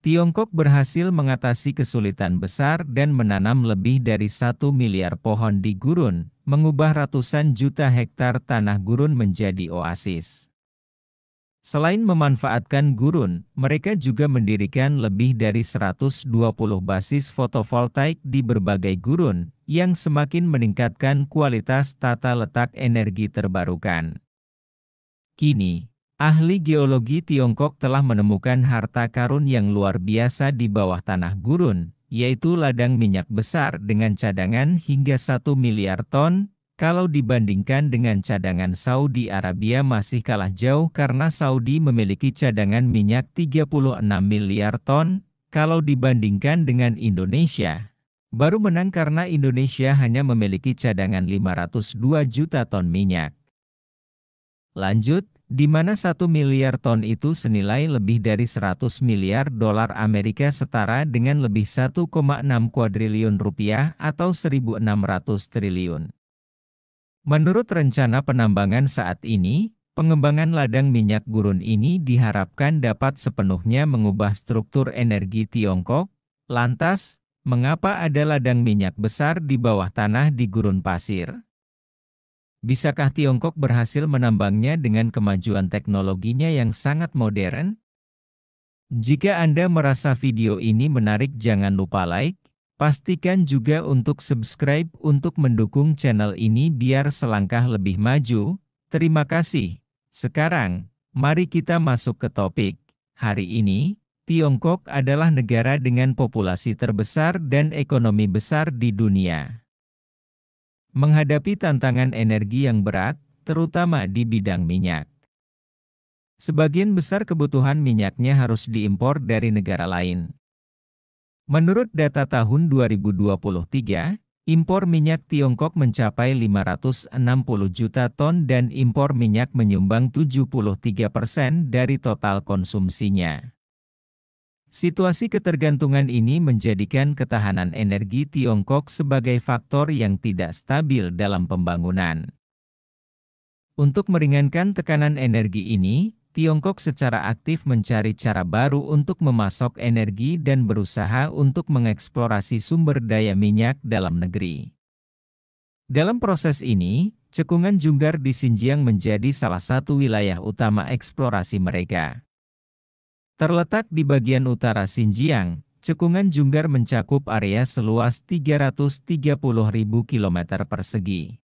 Tiongkok berhasil mengatasi kesulitan besar dan menanam lebih dari 1 miliar pohon di gurun, mengubah ratusan juta hektar tanah gurun menjadi oasis. Selain memanfaatkan gurun, mereka juga mendirikan lebih dari 120 basis fotovoltaik di berbagai gurun, yang semakin meningkatkan kualitas tata letak energi terbarukan. Kini, ahli geologi Tiongkok telah menemukan harta karun yang luar biasa di bawah tanah gurun, yaitu ladang minyak besar dengan cadangan hingga 1 miliar ton. Kalau dibandingkan dengan cadangan Saudi Arabia masih kalah jauh karena Saudi memiliki cadangan minyak 36 miliar ton, kalau dibandingkan dengan Indonesia. Baru menang karena Indonesia hanya memiliki cadangan 502 juta ton minyak. Lanjut, di mana 1 miliar ton itu senilai lebih dari 100 miliar dolar Amerika setara dengan lebih 1,6 kuadriliun rupiah atau 1.600 triliun. Menurut rencana penambangan saat ini, pengembangan ladang minyak gurun ini diharapkan dapat sepenuhnya mengubah struktur energi Tiongkok. Lantas, mengapa ada ladang minyak besar di bawah tanah di gurun pasir? Bisakah Tiongkok berhasil menambangnya dengan kemajuan teknologinya yang sangat modern? Jika Anda merasa video ini menarik, jangan lupa like. Pastikan juga untuk subscribe untuk mendukung channel ini biar selangkah lebih maju. Terima kasih. Sekarang, mari kita masuk ke topik. Hari ini, Tiongkok adalah negara dengan populasi terbesar dan ekonomi besar di dunia. Menghadapi tantangan energi yang berat, terutama di bidang minyak. Sebagian besar kebutuhan minyaknya harus diimpor dari negara lain. Menurut data tahun 2023, impor minyak Tiongkok mencapai 560 juta ton dan impor minyak menyumbang 73% dari total konsumsinya. Situasi ketergantungan ini menjadikan ketahanan energi Tiongkok sebagai faktor yang tidak stabil dalam pembangunan. Untuk meringankan tekanan energi ini, Tiongkok secara aktif mencari cara baru untuk memasok energi dan berusaha untuk mengeksplorasi sumber daya minyak dalam negeri. Dalam proses ini, cekungan Junggar di Xinjiang menjadi salah satu wilayah utama eksplorasi mereka. Terletak di bagian utara Xinjiang, cekungan Junggar mencakup area seluas 330.000 km persegi.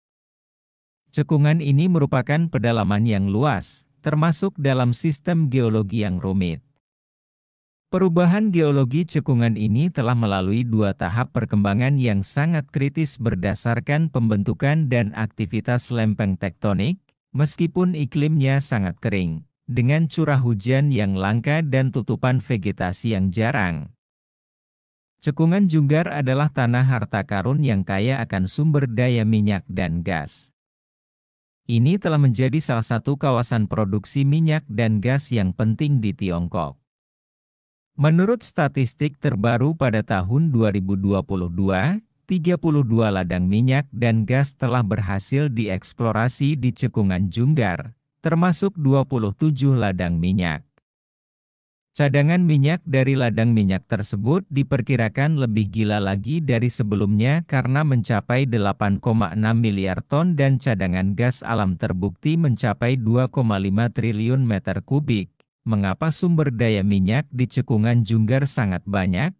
Cekungan ini merupakan pedalaman yang luas, termasuk dalam sistem geologi yang rumit. Perubahan geologi cekungan ini telah melalui 2 tahap perkembangan yang sangat kritis berdasarkan pembentukan dan aktivitas lempeng tektonik, meskipun iklimnya sangat kering, dengan curah hujan yang langka dan tutupan vegetasi yang jarang. Cekungan Junggar adalah tanah harta karun yang kaya akan sumber daya minyak dan gas. Ini telah menjadi salah satu kawasan produksi minyak dan gas yang penting di Tiongkok. Menurut statistik terbaru pada tahun 2022, 32 ladang minyak dan gas telah berhasil dieksplorasi di cekungan Junggar, termasuk 27 ladang minyak. Cadangan minyak dari ladang minyak tersebut diperkirakan lebih gila lagi dari sebelumnya karena mencapai 8,6 miliar ton dan cadangan gas alam terbukti mencapai 2,5 triliun meter kubik. Mengapa sumber daya minyak di cekungan Junggar sangat banyak?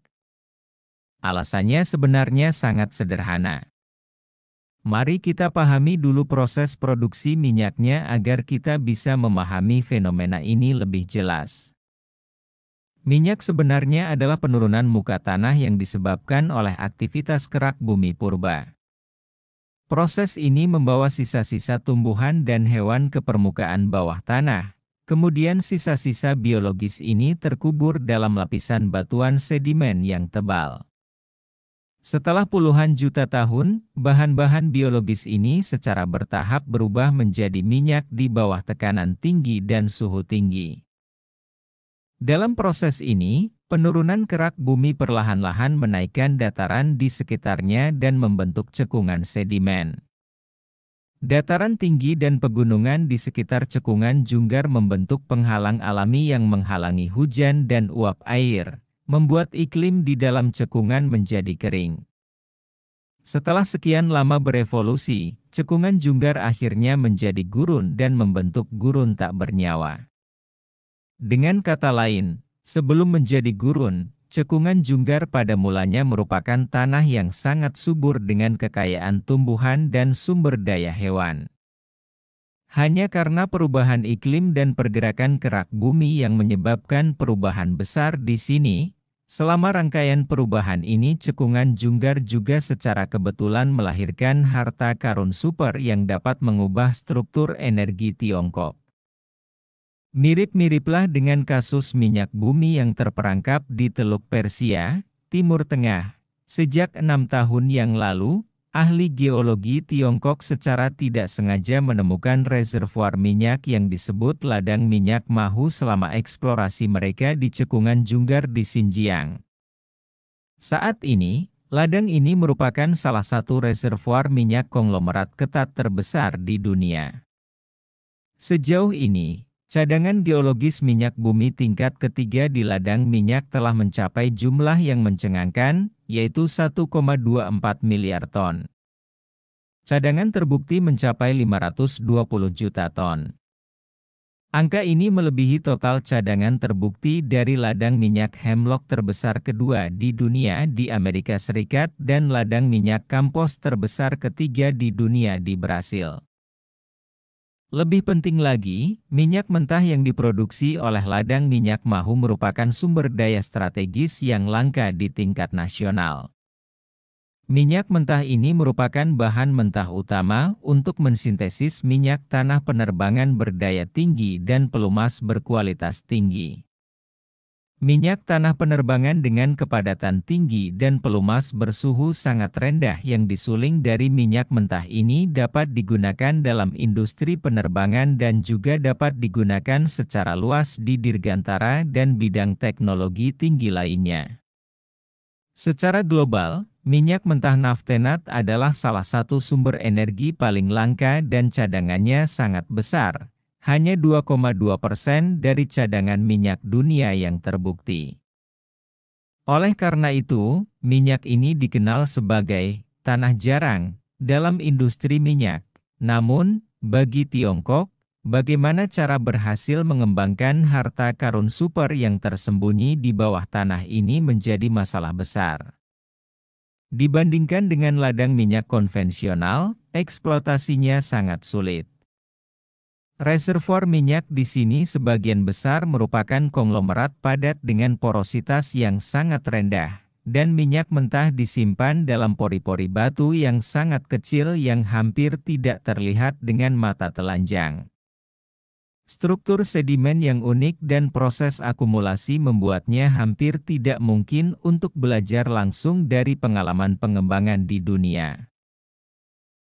Alasannya sebenarnya sangat sederhana. Mari kita pahami dulu proses produksi minyaknya agar kita bisa memahami fenomena ini lebih jelas. Minyak sebenarnya adalah penurunan muka tanah yang disebabkan oleh aktivitas kerak bumi purba. Proses ini membawa sisa-sisa tumbuhan dan hewan ke permukaan bawah tanah. Kemudian sisa-sisa biologis ini terkubur dalam lapisan batuan sedimen yang tebal. Setelah puluhan juta tahun, bahan-bahan biologis ini secara bertahap berubah menjadi minyak di bawah tekanan tinggi dan suhu tinggi. Dalam proses ini, penurunan kerak bumi perlahan-lahan menaikkan dataran di sekitarnya dan membentuk cekungan sedimen. Dataran tinggi dan pegunungan di sekitar cekungan Junggar membentuk penghalang alami yang menghalangi hujan dan uap air, membuat iklim di dalam cekungan menjadi kering. Setelah sekian lama berevolusi, cekungan Junggar akhirnya menjadi gurun dan membentuk gurun tak bernyawa. Dengan kata lain, sebelum menjadi gurun, cekungan Junggar pada mulanya merupakan tanah yang sangat subur dengan kekayaan tumbuhan dan sumber daya hewan. Hanya karena perubahan iklim dan pergerakan kerak bumi yang menyebabkan perubahan besar di sini, selama rangkaian perubahan ini cekungan Junggar juga secara kebetulan melahirkan harta karun super yang dapat mengubah struktur energi Tiongkok. Mirip-miriplah dengan kasus minyak bumi yang terperangkap di Teluk Persia, Timur Tengah. Sejak 6 tahun yang lalu, ahli geologi Tiongkok secara tidak sengaja menemukan reservoir minyak yang disebut ladang minyak Mahu selama eksplorasi mereka di cekungan Junggar di Xinjiang. Saat ini, ladang ini merupakan salah satu reservoir minyak konglomerat ketat terbesar di dunia. Sejauh ini, cadangan geologis minyak bumi tingkat ketiga di ladang minyak telah mencapai jumlah yang mencengangkan, yaitu 1,24 miliar ton. Cadangan terbukti mencapai 520 juta ton. Angka ini melebihi total cadangan terbukti dari ladang minyak Hemlock terbesar kedua di dunia di Amerika Serikat dan ladang minyak Campos terbesar ketiga di dunia di Brasil. Lebih penting lagi, minyak mentah yang diproduksi oleh ladang minyak Mahu merupakan sumber daya strategis yang langka di tingkat nasional. Minyak mentah ini merupakan bahan mentah utama untuk mensintesis minyak tanah penerbangan berdaya tinggi dan pelumas berkualitas tinggi. Minyak tanah penerbangan dengan kepadatan tinggi dan pelumas bersuhu sangat rendah yang disuling dari minyak mentah ini dapat digunakan dalam industri penerbangan dan juga dapat digunakan secara luas di dirgantara dan bidang teknologi tinggi lainnya. Secara global, minyak mentah naftenat adalah salah satu sumber energi paling langka dan cadangannya sangat besar. Hanya 2,2% dari cadangan minyak dunia yang terbukti. Oleh karena itu, minyak ini dikenal sebagai tanah jarang dalam industri minyak. Namun, bagi Tiongkok, bagaimana cara berhasil mengembangkan harta karun super yang tersembunyi di bawah tanah ini menjadi masalah besar. Dibandingkan dengan ladang minyak konvensional, eksploitasinya sangat sulit. Reservoir minyak di sini sebagian besar merupakan konglomerat padat dengan porositas yang sangat rendah, dan minyak mentah disimpan dalam pori-pori batu yang sangat kecil yang hampir tidak terlihat dengan mata telanjang. Struktur sedimen yang unik dan proses akumulasi membuatnya hampir tidak mungkin untuk belajar langsung dari pengalaman pengembangan di dunia.